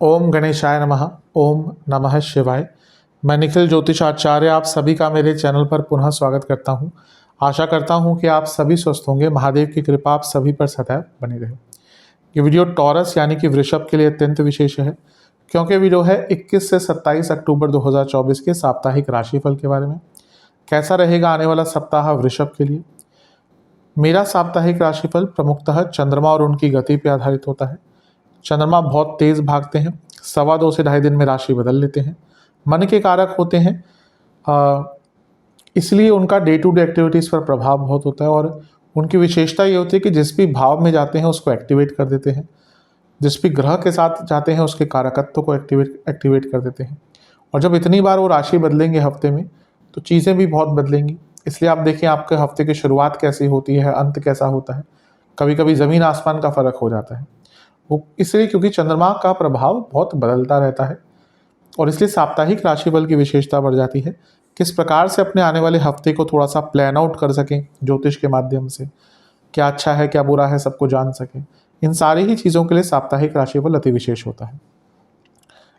ओम गणेशाय नमः। ओम नमः शिवाय। मैं निखिल ज्योतिष आचार्य आप सभी का मेरे चैनल पर पुनः स्वागत करता हूं। आशा करता हूं कि आप सभी स्वस्थ होंगे। महादेव की कृपा आप सभी पर सदैव बनी रहे। ये वीडियो टॉरस यानी कि वृषभ के लिए अत्यंत विशेष है, क्योंकि वीडियो है 21 से 27 अक्टूबर 2024 के साप्ताहिक राशिफल के बारे में। कैसा रहेगा आने वाला सप्ताह वृषभ के लिए। मेरा साप्ताहिक राशिफल प्रमुखतः चंद्रमा और उनकी गति पर आधारित होता है। चंद्रमा बहुत तेज भागते हैं, 2.25 से 2.5 दिन में राशि बदल लेते हैं। मन के कारक होते हैं, इसलिए उनका डे टू डे एक्टिविटीज़ पर प्रभाव बहुत होता है। और उनकी विशेषता ये होती है कि जिस भी भाव में जाते हैं उसको एक्टिवेट कर देते हैं। जिस भी ग्रह के साथ जाते हैं उसके कारकत्व को एक्टिवेट कर देते हैं। और जब इतनी बार वो राशि बदलेंगे हफ्ते में, तो चीज़ें भी बहुत बदलेंगी। इसलिए आप देखिए आपके हफ्ते की शुरुआत कैसी होती है, अंत कैसा होता है। कभी कभी ज़मीन आसमान का फ़र्क हो जाता है। वो इसलिए क्योंकि चंद्रमा का प्रभाव बहुत बदलता रहता है, और इसलिए साप्ताहिक राशिफल की विशेषता बढ़ जाती है। किस प्रकार से अपने आने वाले हफ्ते को थोड़ा सा प्लान आउट कर सकें ज्योतिष के माध्यम से, क्या अच्छा है क्या बुरा है सबको जान सकें, इन सारी ही चीज़ों के लिए साप्ताहिक राशिफल अति विशेष होता है।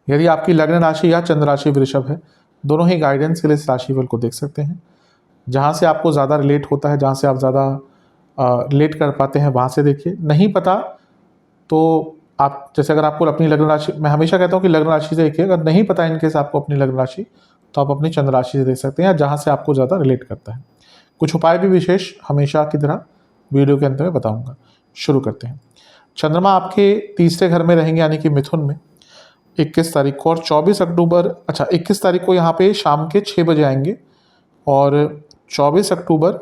यदि आपकी लग्न राशि या चंद्र राशि वृषभ है, दोनों ही गाइडेंस के लिए इस राशिफल को देख सकते हैं। जहाँ से आपको ज़्यादा रिलेट होता है, जहाँ से आप ज़्यादा रिलेट कर पाते हैं वहाँ से देखिए। नहीं पता तो आप, जैसे अगर आपको अपनी लग्न राशि, मैं हमेशा कहता हूँ कि लग्न राशि से देखिए। अगर नहीं पता इनकेस आपको अपनी लग्न राशि, तो आप अपनी चंद्र राशि से देख सकते हैं, जहाँ से आपको ज़्यादा रिलेट करता है। कुछ उपाय भी विशेष हमेशा की तरह वीडियो के अंत में बताऊंगा। शुरू करते हैं। चंद्रमा आपके तीसरे घर में रहेंगे, यानी कि मिथुन में 21 तारीख को, और 21 तारीख को यहाँ पे शाम के 6 बजे आएंगे, और 24 अक्टूबर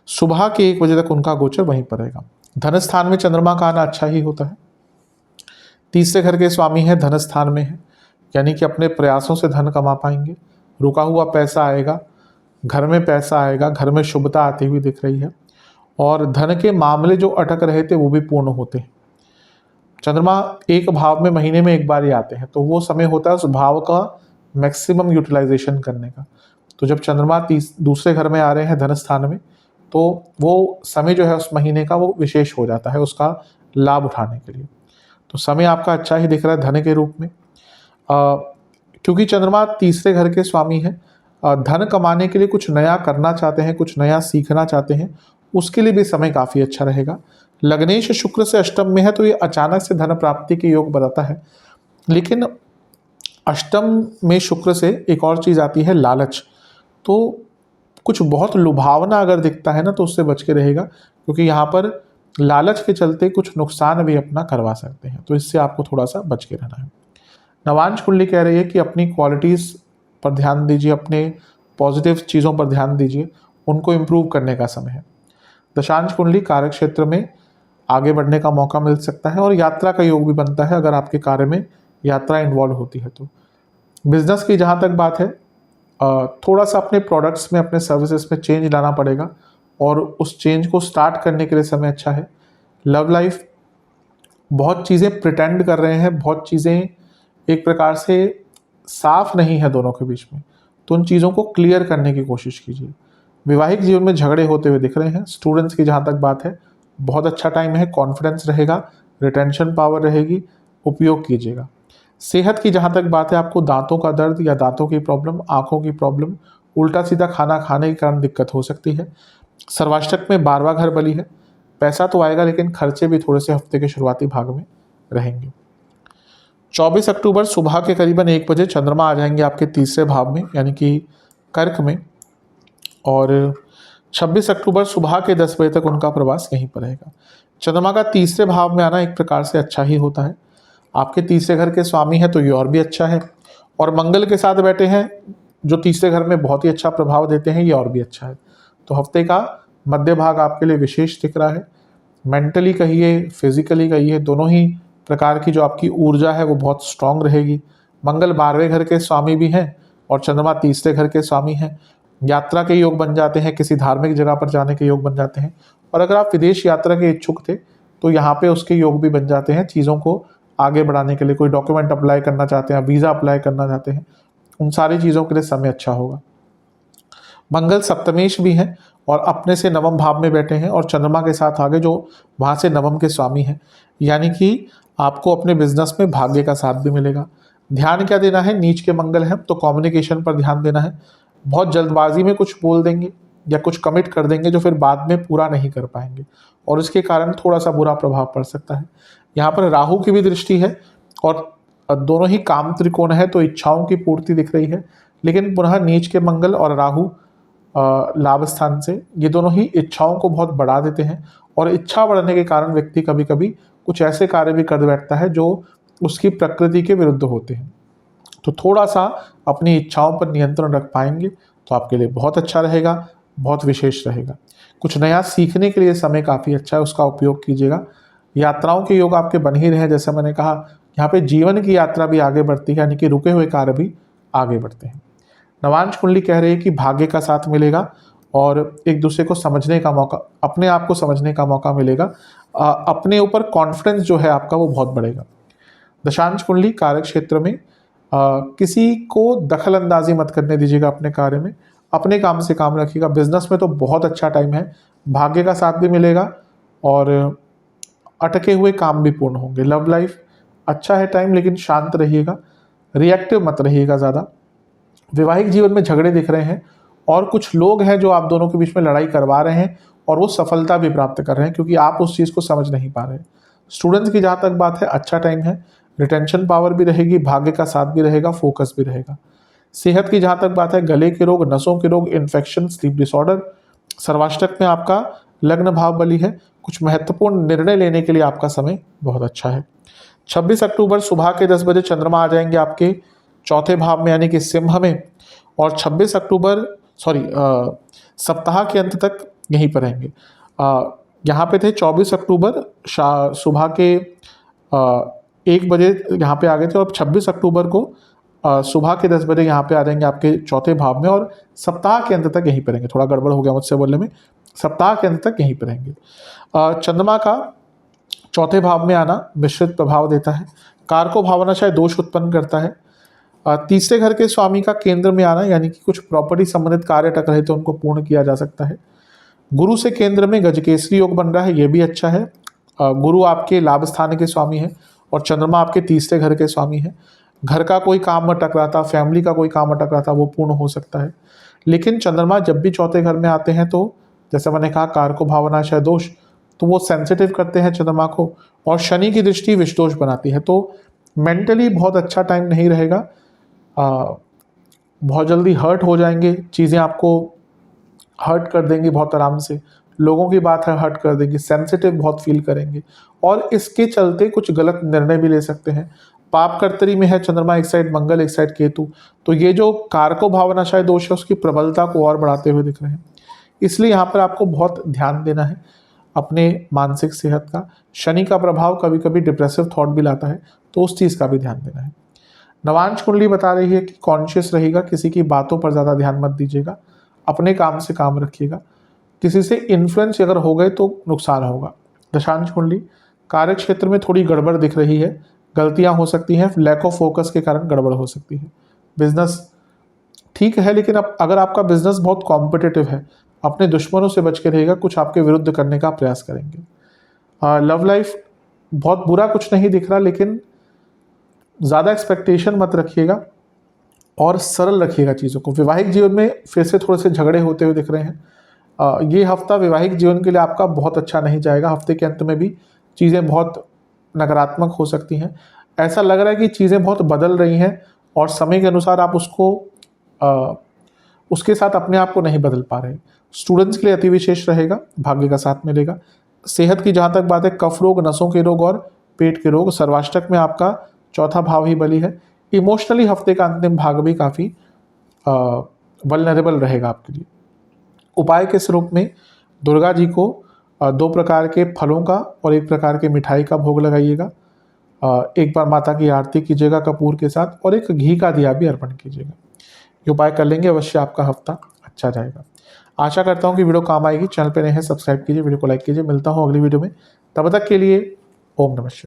सुबह के 1 बजे तक उनका गोचर वहीं पर रहेगा। धन स्थान में चंद्रमा का आना अच्छा ही होता है। तीसरे घर के स्वामी है, धन स्थान में है, यानी कि अपने प्रयासों से धन कमा पाएंगे। रुका हुआ पैसा आएगा, घर में पैसा आएगा, घर में शुभता आती हुई दिख रही है। और धन के मामले जो अटक रहे थे वो भी पूर्ण होते हैं। चंद्रमा एक भाव में महीने में एक बार ही आते हैं, तो वो समय होता है उस भाव का मैक्सिमम यूटिलाइजेशन करने का। तो जब चंद्रमा दूसरे घर में आ रहे हैं धन स्थान में, तो वो समय जो है उस महीने का वो विशेष हो जाता है उसका लाभ उठाने के लिए। तो समय आपका अच्छा ही दिख रहा है धन के रूप में, क्योंकि चंद्रमा तीसरे घर के स्वामी है। धन कमाने के लिए कुछ नया करना चाहते हैं, कुछ नया सीखना चाहते हैं, उसके लिए भी समय काफ़ी अच्छा रहेगा। लग्नेश शुक्र से अष्टम में है, तो ये अचानक से धन प्राप्ति के योग बताता है। लेकिन अष्टम में शुक्र से एक और चीज़ आती है, लालच। तो कुछ बहुत लुभावना अगर दिखता है ना, तो उससे बच के रहेगा, क्योंकि यहाँ पर लालच के चलते कुछ नुकसान भी अपना करवा सकते हैं। तो इससे आपको थोड़ा सा बच के रहना है। नवांश कुंडली कह रही है कि अपनी क्वालिटीज़ पर ध्यान दीजिए, अपने पॉजिटिव चीज़ों पर ध्यान दीजिए, उनको इम्प्रूव करने का समय है। दशांश कुंडली कार्य क्षेत्र में आगे बढ़ने का मौका मिल सकता है, और यात्रा का योग भी बनता है अगर आपके कार्य में यात्रा इन्वॉल्व होती है। तो बिजनेस की जहाँ तक बात है, थोड़ा सा अपने प्रोडक्ट्स में, अपने सर्विसेज में चेंज लाना पड़ेगा, और उस चेंज को स्टार्ट करने के लिए समय अच्छा है। लव लाइफ, बहुत चीज़ें प्रिटेंड कर रहे हैं, बहुत चीज़ें एक प्रकार से साफ नहीं है दोनों के बीच में, तो उन चीज़ों को क्लियर करने की कोशिश कीजिए। वैवाहिक जीवन में झगड़े होते हुए दिख रहे हैं। स्टूडेंट्स की जहाँ तक बात है, बहुत अच्छा टाइम है, कॉन्फिडेंस रहेगा, रिटेंशन पावर रहेगी, उपयोग कीजिएगा। सेहत की जहाँ तक बात है, आपको दांतों का दर्द या दांतों की प्रॉब्लम, आँखों की प्रॉब्लम, उल्टा सीधा खाना खाने के कारण दिक्कत हो सकती है। सर्वाष्टक में 12वां घर बली है। पैसा तो आएगा, लेकिन खर्चे भी थोड़े से हफ्ते के शुरुआती भाग में रहेंगे। 24 अक्टूबर सुबह के करीबन 1 बजे चंद्रमा आ जाएंगे आपके तीसरे भाव में, यानी कि कर्क में, और 26 अक्टूबर सुबह के 10 बजे तक उनका प्रवास यहीं पर रहेगा। चंद्रमा का तीसरे भाव में आना एक प्रकार से अच्छा ही होता है। आपके तीसरे घर के स्वामी है, तो ये और भी अच्छा है। और मंगल के साथ बैठे हैं, जो तीसरे घर में बहुत ही अच्छा प्रभाव देते हैं, ये और भी अच्छा है। तो हफ्ते का मध्य भाग आपके लिए विशेष दिख रहा है। मेंटली कहिए, फिजिकली कहिए, दोनों ही प्रकार की जो आपकी ऊर्जा है वो बहुत स्ट्रांग रहेगी। मंगल 12वें घर के स्वामी भी हैं, और चंद्रमा तीसरे घर के स्वामी हैं। यात्रा के योग बन जाते हैं, किसी धार्मिक जगह पर जाने के योग बन जाते हैं। और अगर आप विदेश यात्रा के इच्छुक थे, तो यहाँ पे उसके योग भी बन जाते हैं। चीज़ों को आगे बढ़ाने के लिए, कोई डॉक्यूमेंट अप्लाई करना चाहते हैं, वीज़ा अप्लाई करना चाहते हैं, उन सारी चीज़ों के लिए समय अच्छा होगा। मंगल सप्तमेश भी हैं और अपने से नवम भाव में बैठे हैं और चंद्रमा के साथ आगे जो वहाँ से नवम के स्वामी हैं, यानी कि आपको अपने बिजनेस में भाग्य का साथ भी मिलेगा। ध्यान क्या देना है, नीच के मंगल है तो कम्युनिकेशन पर ध्यान देना है। बहुत जल्दबाजी में कुछ बोल देंगे या कुछ कमिट कर देंगे जो फिर बाद में पूरा नहीं कर पाएंगे और इसके कारण थोड़ा सा बुरा प्रभाव पड़ सकता है। यहाँ पर राहु की भी दृष्टि है और दोनों ही काम त्रिकोण है तो इच्छाओं की पूर्ति दिख रही है, लेकिन पुनः नीच के मंगल और राहु लाभ स्थान से ये दोनों ही इच्छाओं को बहुत बढ़ा देते हैं और इच्छा बढ़ने के कारण व्यक्ति कभी कभी कुछ ऐसे कार्य भी कर बैठता है जो उसकी प्रकृति के विरुद्ध होते हैं। तो थोड़ा सा अपनी इच्छाओं पर नियंत्रण रख पाएंगे तो आपके लिए बहुत अच्छा रहेगा, बहुत विशेष रहेगा। कुछ नया सीखने के लिए समय काफ़ी अच्छा है, उसका उपयोग कीजिएगा। यात्राओं के योग आपके बन ही रहे, जैसे मैंने कहा यहाँ पे जीवन की यात्रा भी आगे बढ़ती है, यानी कि रुके हुए कार्य भी आगे बढ़ते हैं। नवांश कुंडली कह रही है कि भाग्य का साथ मिलेगा और एक दूसरे को समझने का मौका, अपने आप को समझने का मौका मिलेगा। अपने ऊपर कॉन्फिडेंस जो है आपका वो बहुत बढ़ेगा। दशांश कुंडली कार्य क्षेत्र में किसी को दखल अंदाजी मत करने दीजिएगा अपने कार्य में, अपने काम से काम रखिएगा। बिजनेस में तो बहुत अच्छा टाइम है, भाग्य का साथ भी मिलेगा और अटके हुए काम भी पूर्ण होंगे। लव लाइफ अच्छा है टाइम, लेकिन शांत रहिएगा, रिएक्टिव मत रहिएगा ज़्यादा। वैवाहिक जीवन में झगड़े दिख रहे हैं और कुछ लोग हैं जो आप दोनों के बीच में लड़ाई करवा रहे हैं और वो सफलता भी प्राप्त कर रहे हैं क्योंकि आप उस चीज़ को समझ नहीं पा रहे। स्टूडेंट्स की जहाँ तक बात है अच्छा टाइम है, रिटेंशन पावर भी रहेगी, भाग्य का साथ भी रहेगा, फोकस भी रहेगा। सेहत की जहाँ तक बात है, गले के रोग, नसों के रोग, इन्फेक्शन, स्लीप डिसऑर्डर। सर्वाष्टक में आपका लग्न भाव बली है, कुछ महत्वपूर्ण निर्णय लेने के लिए आपका समय बहुत अच्छा है। 26 अक्टूबर सुबह के 10 बजे चंद्रमा आ जाएंगे आपके चौथे भाव में यानी कि सिंह में और 26 अक्टूबर सप्ताह के अंत तक यहीं पर रहेंगे। यहाँ पे थे 24 अक्टूबर सुबह के 1 बजे यहाँ पे आ गए थे और 26 अक्टूबर को सुबह के 10 बजे यहाँ पे आ जाएंगे आपके चौथे भाव में और सप्ताह के अंत तक यहीं पर रहेंगे। थोड़ा गड़बड़ हो गया मुझसे बोलने में, सप्ताह के अंत तक यहीं पर रहेंगे। चंद्रमा का चौथे भाव में आना मिश्रित प्रभाव देता है, कारको भावना शायद दोष उत्पन्न करता है। तीसरे घर के स्वामी का केंद्र में आना यानी कि कुछ प्रॉपर्टी संबंधित कार्य अटक रहे तो उनको पूर्ण किया जा सकता है। गुरु से केंद्र में गजकेसरी योग बन रहा है, ये भी अच्छा है। गुरु आपके लाभ स्थान के स्वामी है और चंद्रमा आपके तीसरे घर के स्वामी है। घर का कोई काम अटक रहा था, फैमिली का कोई काम अटक रहा था, वो पूर्ण हो सकता है। लेकिन चंद्रमा जब भी चौथे घर में आते हैं तो जैसे मैंने कहा कारको भावना शायद दोष, तो वो सेंसिटिव करते हैं चंद्रमा को और शनि की दृष्टि विषदोष बनाती है। तो मेंटली बहुत अच्छा टाइम नहीं रहेगा, बहुत जल्दी हर्ट हो जाएंगे, चीज़ें आपको हर्ट कर देंगी बहुत आराम से, लोगों की बात है हर्ट कर देंगी, सेंसिटिव बहुत फील करेंगे और इसके चलते कुछ गलत निर्णय भी ले सकते हैं। पाप कर्तरी में है चंद्रमा, एक साइड मंगल एक साइड केतु, तो ये जो कारको भावना शायद दोष है उसकी प्रबलता को और बढ़ाते हुए दिख रहे हैं। इसलिए यहाँ पर आपको बहुत ध्यान देना है अपने मानसिक सेहत का। शनि का प्रभाव कभी कभी डिप्रेसिव थॉट भी लाता है तो उस चीज़ का भी ध्यान देना है। नवांश कुंडली बता रही है कि कॉन्शियस रहेगा, किसी की बातों पर ज़्यादा ध्यान मत दीजिएगा, अपने काम से काम रखिएगा, किसी से इन्फ्लुएंस अगर हो गए तो नुकसान होगा। दशांश कुंडली कार्य क्षेत्र में थोड़ी गड़बड़ दिख रही है, गलतियां हो सकती हैं, लैक ऑफ फोकस के कारण गड़बड़ हो सकती है। बिजनेस ठीक है लेकिन अब अगर आपका बिजनेस बहुत कॉम्पिटिटिव है, अपने दुश्मनों से बच के रहेगा, कुछ आपके विरुद्ध करने का प्रयास करेंगे। लव लाइफ बहुत बुरा कुछ नहीं दिख रहा, लेकिन ज़्यादा एक्सपेक्टेशन मत रखिएगा और सरल रखिएगा चीज़ों को। वैवाहिक जीवन में फिर से थोड़े से झगड़े होते हुए दिख रहे हैं। ये हफ्ता वैवाहिक जीवन के लिए आपका बहुत अच्छा नहीं जाएगा, हफ्ते के अंत में भी चीज़ें बहुत नकारात्मक हो सकती हैं। ऐसा लग रहा है कि चीज़ें बहुत बदल रही हैं और समय के अनुसार आप उसके साथ अपने आप को नहीं बदल पा रहे। स्टूडेंट्स के लिए अति विशेष रहेगा, भाग्य का साथ मिलेगा। सेहत की जहाँ तक बात है, कफ रोग, नसों के रोग और पेट के रोग। सर्वाष्टक में आपका चौथा भाव ही बली है। इमोशनली हफ्ते का अंतिम भाग भी काफ़ी वल्नरेबल रहेगा आपके लिए। उपाय के स्वरूप में दुर्गा जी को 2 प्रकार के फलों का और 1 प्रकार के मिठाई का भोग लगाइएगा। एक बार माता की आरती कीजिएगा कपूर के साथ और एक घी का दिया भी अर्पण कीजिएगा। ये उपाय कर लेंगे, अवश्य आपका हफ्ता अच्छा जाएगा। आशा करता हूँ कि वीडियो काम आएगी। चैनल पर नए हैं सब्सक्राइब कीजिए, वीडियो को लाइक कीजिए। मिलता हूँ अगली वीडियो में, तब तक के लिए ओम नमः शिवाय।